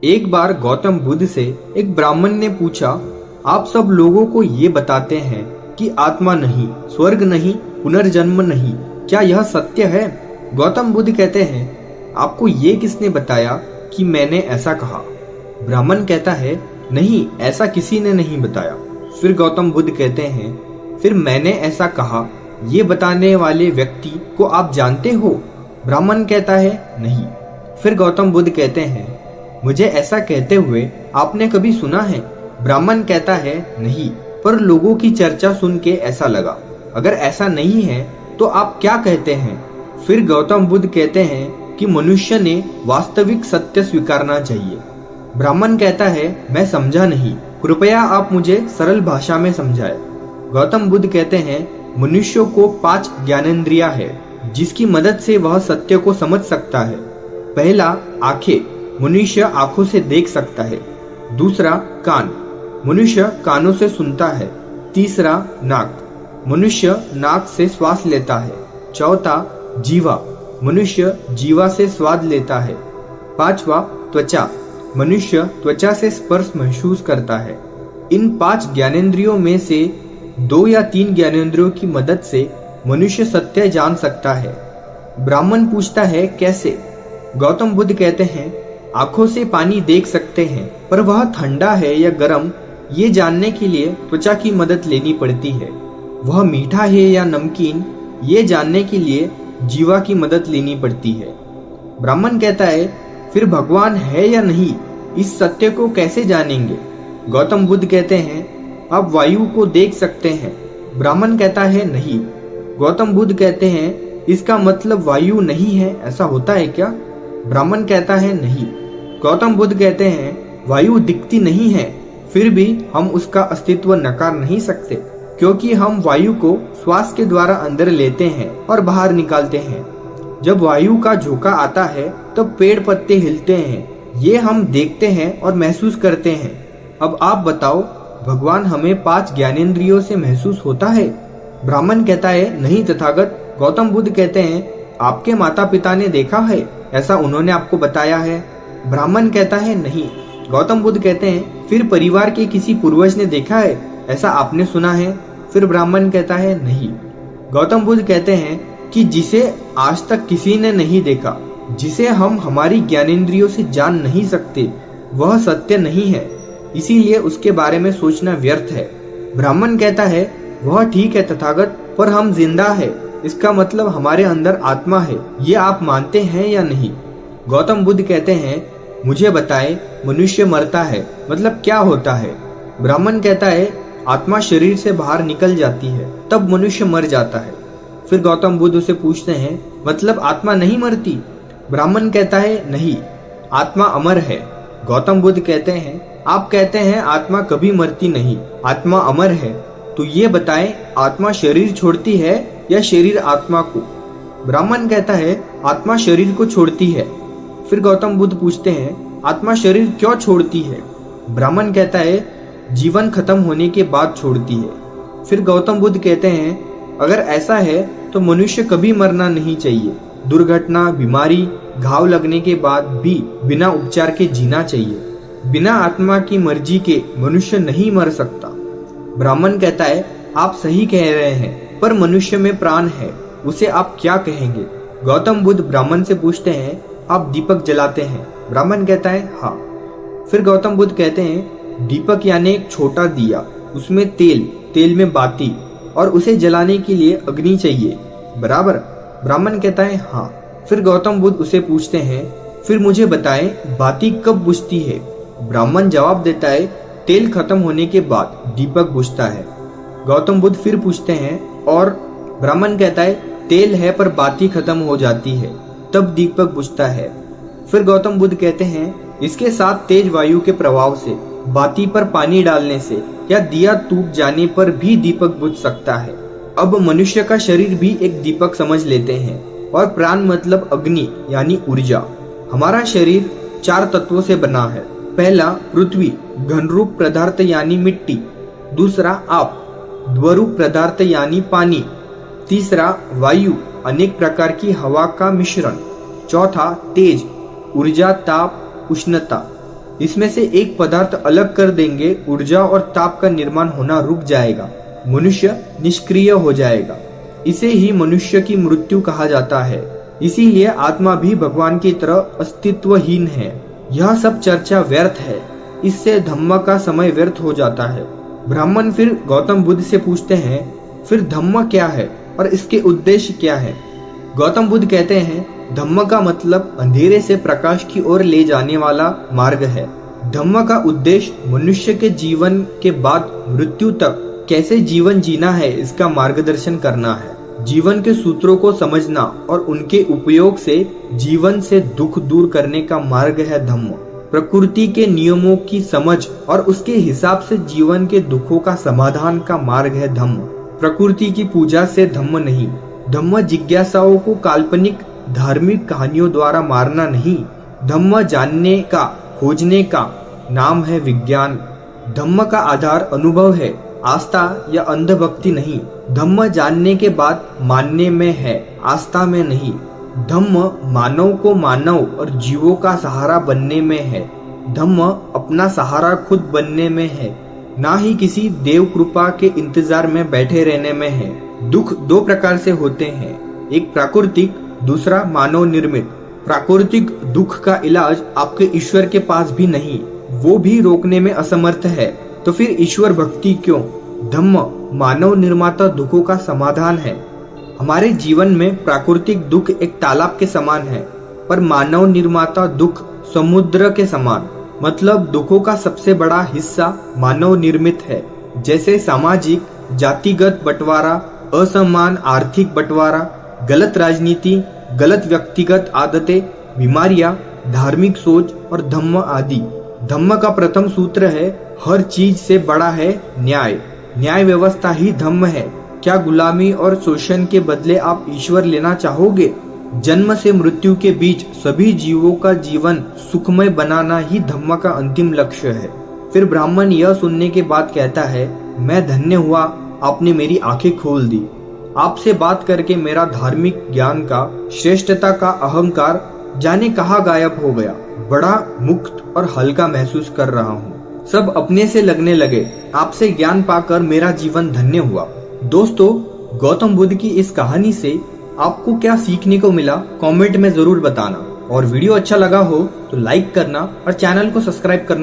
एक बार गौतम बुद्ध से एक ब्राह्मण ने पूछा, आप सब लोगों को ये बताते हैं कि आत्मा नहीं, स्वर्ग नहीं, पुनर्जन्म नहीं, क्या यह सत्य है? गौतम बुद्ध कहते हैं, आपको ये किसने बताया कि मैंने ऐसा कहा? ब्राह्मण कहता है, नहीं, ऐसा किसी ने नहीं बताया। फिर गौतम बुद्ध कहते हैं, फिर मैंने ऐसा कहा, ये बताने वाले व्यक्ति को आप जानते हो? ब्राह्मण कहता है, नहीं। फिर गौतम बुद्ध कहते हैं, मुझे ऐसा कहते हुए आपने कभी सुना है? ब्राह्मण कहता है, नहीं, पर लोगों की चर्चा सुन के ऐसा लगा। अगर ऐसा नहीं है तो आप क्या कहते हैं? फिर गौतम बुद्ध कहते हैं कि मनुष्य ने वास्तविक सत्य स्वीकारना चाहिए। ब्राह्मण कहता है, मैं समझा नहीं, कृपया आप मुझे सरल भाषा में समझाएं। गौतम बुद्ध कहते हैं, मनुष्य को 5 ज्ञानेंद्रियां है जिसकी मदद से वह सत्य को समझ सकता है। पहला, आंखें, मनुष्य आंखों से देख सकता है। दूसरा, कान, मनुष्य कानों से सुनता है। तीसरा, नाक, मनुष्य नाक से श्वास लेता है। चौथा, जीवा, मनुष्य जीवा से स्वाद लेता है। पांचवा, त्वचा, मनुष्य त्वचा से स्पर्श महसूस करता है। इन 5 ज्ञानेंद्रियों में से 2 या 3 ज्ञानेंद्रियों की मदद से मनुष्य सत्य जान सकता है। ब्राह्मण पूछता है, कैसे? गौतम बुद्ध कहते हैं, आंखों से पानी देख सकते हैं, पर वह ठंडा है या गर्म, ये जानने के लिए त्वचा की मदद लेनी पड़ती है। वह मीठा है या नमकीन, ये जानने के लिए जीवा की मदद लेनी पड़ती है। ब्राह्मण कहता है, फिर भगवान है या नहीं, इस सत्य को कैसे जानेंगे? गौतम बुद्ध कहते हैं, आप वायु को देख सकते हैं। ब्राह्मण कहता है, नहीं। गौतम बुद्ध कहते हैं, इसका मतलब वायु नहीं है, ऐसा होता है क्या? ब्राह्मण कहता है, नहीं। गौतम बुद्ध कहते हैं, वायु दिखती नहीं है, फिर भी हम उसका अस्तित्व नकार नहीं सकते, क्योंकि हम वायु को श्वास के द्वारा अंदर लेते हैं और बाहर निकालते हैं। जब वायु का झोंका आता है तो पेड़ पत्ते हिलते हैं, ये हम देखते हैं और महसूस करते हैं। अब आप बताओ, भगवान हमें 5 ज्ञानेंद्रियों से महसूस होता है? ब्राह्मण कहता है, नहीं तथागत। गौतम बुद्ध कहते हैं, आपके माता पिता ने देखा है, ऐसा उन्होंने आपको बताया है? ब्राह्मण कहता है, नहीं। गौतम बुद्ध कहते हैं, फिर परिवार के किसी पूर्वज ने देखा है, ऐसा आपने सुना है? फिर ब्राह्मण कहता है, नहीं। गौतम बुद्ध कहते हैं कि जिसे आज तक किसी ने नहीं देखा, जिसे हम हमारी ज्ञानेंद्रियों से जान नहीं सकते, वह सत्य नहीं है, इसीलिए उसके बारे में सोचना व्यर्थ है। ब्राह्मण कहता है, वह ठीक है तथागत, पर हम जिंदा है, इसका मतलब हमारे अंदर आत्मा है, ये आप मानते हैं या नहीं? गौतम बुद्ध कहते हैं, मुझे बताएं, मनुष्य मरता है, मतलब क्या होता है? ब्राह्मण कहता है, आत्मा शरीर से बाहर निकल जाती है, तब मनुष्य मर जाता है। फिर गौतम बुद्ध उसे पूछते हैं, मतलब आत्मा नहीं मरती? ब्राह्मण कहता है, नहीं, आत्मा अमर है। गौतम बुद्ध कहते हैं, आप कहते हैं आत्मा कभी मरती नहीं, आत्मा अमर है, तो ये बताएं, आत्मा शरीर छोड़ती है या शरीर आत्मा को? ब्राह्मण कहता है, आत्मा शरीर को छोड़ती है। फिर गौतम बुद्ध पूछते हैं, आत्मा शरीर क्यों छोड़ती है? ब्राह्मण कहता है, जीवन खत्म होने के बाद छोड़ती है। फिर गौतम बुद्ध कहते हैं, अगर ऐसा है तो मनुष्य कभी मरना नहीं चाहिए, दुर्घटना, बीमारी, घाव लगने के बाद भी बिना उपचार के जीना चाहिए। बिना आत्मा की मर्जी के मनुष्य नहीं मर सकता। ब्राह्मण कहता है, आप सही कह रहे हैं, पर मनुष्य में प्राण है, उसे आप क्या कहेंगे? गौतम बुद्ध ब्राह्मण से पूछते हैं, आप दीपक जलाते हैं? ब्राह्मण कहता है, हाँ। फिर गौतम बुद्ध कहते हैं, दीपक यानी एक छोटा दिया, उसमें तेल में बाती, और उसे जलाने के लिए अग्नि चाहिए, बराबर? ब्राह्मण कहता है, हाँ। फिर गौतम बुद्ध उसे पूछते हैं, फिर मुझे बताएं, बाती कब बुझती है? ब्राह्मण जवाब देता है, तेल खत्म होने के बाद दीपक बुझता है। गौतम बुद्ध फिर पूछते हैं, और? ब्राह्मण कहता है, तेल है पर बाती खत्म हो जाती है, तब दीपक बुझता है। फिर गौतम बुद्ध कहते हैं, इसके साथ तेज वायु के प्रभाव से, बाती पर पानी डालने से या दिया टूट जाने पर भी दीपक बुझ सकता है। अब मनुष्य का शरीर भी एक दीपक समझ लेते हैं, और प्राण मतलब अग्नि यानी ऊर्जा। हमारा शरीर 4 तत्वों से बना है। पहला, पृथ्वी, घनरूप पदार्थ यानी मिट्टी। दूसरा, आप, द्वरूप पदार्थ यानी पानी। तीसरा, वायु, अनेक प्रकार की हवा का मिश्रण। चौथा, तेज, ऊर्जा, ताप, उष्णता। इसमें से एक पदार्थ अलग कर देंगे, ऊर्जा और ताप का निर्माण होना रुक जाएगा, मनुष्य निष्क्रिय हो जाएगा। इसे ही मनुष्य की मृत्यु कहा जाता है। इसीलिए आत्मा भी भगवान की तरह अस्तित्वहीन है। यह सब चर्चा व्यर्थ है, इससे धम्म का समय व्यर्थ हो जाता है। ब्राह्मण फिर गौतम बुद्ध से पूछते हैं, फिर धम्म क्या है और इसके उद्देश्य क्या है? गौतम बुद्ध कहते हैं, धम्म का मतलब अंधेरे से प्रकाश की ओर ले जाने वाला मार्ग है। धम्म का उद्देश्य मनुष्य के जीवन के बाद मृत्यु तक कैसे जीवन जीना है इसका मार्गदर्शन करना है। जीवन के सूत्रों को समझना और उनके उपयोग से जीवन से दुख दूर करने का मार्ग है धम्म। प्रकृति के नियमों की समझ और उसके हिसाब से जीवन के दुखों का समाधान का मार्ग है धम्म। प्रकृति की पूजा से धम्म नहीं। धम्म जिज्ञासाओं को काल्पनिक धार्मिक कहानियों द्वारा मारना नहीं। धम्म जानने का, खोजने का नाम है विज्ञान। धम्म का आधार अनुभव है, आस्था या अंधभक्ति नहीं। धम्म जानने के बाद मानने में है, आस्था में नहीं। धम्म मानव को मानव और जीवों का सहारा बनने में है। धम्म अपना सहारा खुद बनने में है, ना ही किसी देव कृपा के इंतजार में बैठे रहने में है। दुख दो प्रकार से होते हैं, एक प्राकृतिक, दूसरा मानव निर्मित। प्राकृतिक दुख का इलाज आपके ईश्वर के पास भी नहीं, वो भी रोकने में असमर्थ है, तो फिर ईश्वर भक्ति क्यों? धम्म मानव निर्माता दुखों का समाधान है। हमारे जीवन में प्राकृतिक दुख एक तालाब के समान है, पर मानव निर्माता दुख समुद्र के समान। मतलब दुखों का सबसे बड़ा हिस्सा मानव निर्मित है, जैसे सामाजिक जातिगत बंटवारा, असमान आर्थिक बंटवारा, गलत राजनीति, गलत व्यक्तिगत आदतें, बीमारियां, धार्मिक सोच और धम्म आदि। धम्म का प्रथम सूत्र है, हर चीज से बड़ा है न्याय। न्याय व्यवस्था ही धम्म है। क्या गुलामी और शोषण के बदले आप ईश्वर लेना चाहोगे? जन्म से मृत्यु के बीच सभी जीवों का जीवन सुखमय बनाना ही धम्म का अंतिम लक्ष्य है। फिर ब्राह्मण यह सुनने के बाद कहता है, मैं धन्य हुआ, आपने मेरी आंखें खोल दी। आपसे बात करके मेरा धार्मिक ज्ञान का, श्रेष्ठता का अहंकार जाने कहाँ गायब हो गया। बड़ा मुक्त और हल्का महसूस कर रहा हूँ। सब अपने से लगने लगे। आपसे ज्ञान पाकर मेरा जीवन धन्य हुआ। दोस्तों, गौतम बुद्ध की इस कहानी से आपको क्या सीखने को मिला कमेंट में जरूर बताना, और वीडियो अच्छा लगा हो तो लाइक करना और चैनल को सब्सक्राइब करना